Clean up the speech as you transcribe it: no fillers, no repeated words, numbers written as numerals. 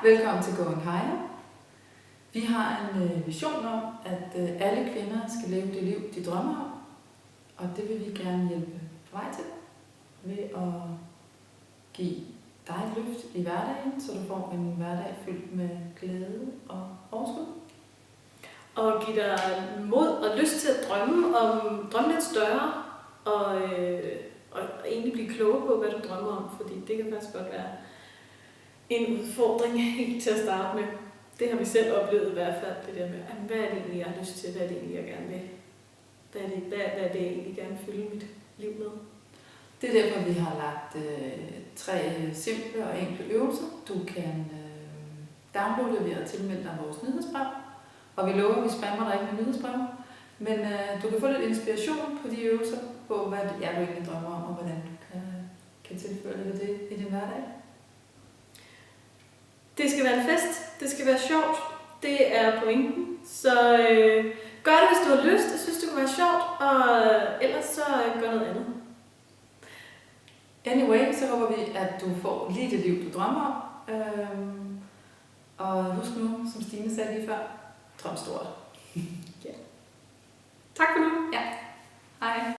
Velkommen til Going Higher. Vi har en vision om, at alle kvinder skal leve det liv, de drømmer om. Og det vil vi gerne hjælpe på vej til ved at give dig et løft i hverdagen, så du får en hverdag fyldt med glæde og overskud. Og give dig mod og lyst til at drømme lidt større, og egentlig blive klogere på, hvad du drømmer om, fordi det kan faktisk godt være en udfordring helt til at starte med. Det har vi selv oplevet i hvert fald, det der med, hvad er det egentlig, jeg har lyst til, hvad er det egentlig, jeg gerne vil? Hvad er det, jeg egentlig gerne vil fylde mit liv med? Det er derfor, vi har lagt 3 simple og enkle øvelser. Du kan downloade ved at tilmelde dig vores nyhedsbrev. Og vi lover, at vi spammer dig ikke med nyhedsbrev. Men du kan få lidt inspiration på de øvelser, på hvad det er, du egentlig drømmer om, og hvordan du kan tilføre det i din hverdag. Det skal være en fest, det skal være sjovt, det er pointen. Så gør det, hvis du har lyst, og synes, det kunne være sjovt, og ellers så gør noget andet. Anyway, så håber vi, at du får lige det liv, du drømmer om. Og husk nu, som Stine sagde lige før, drøm stort. Ja. Tak for nu. Ja. Hej.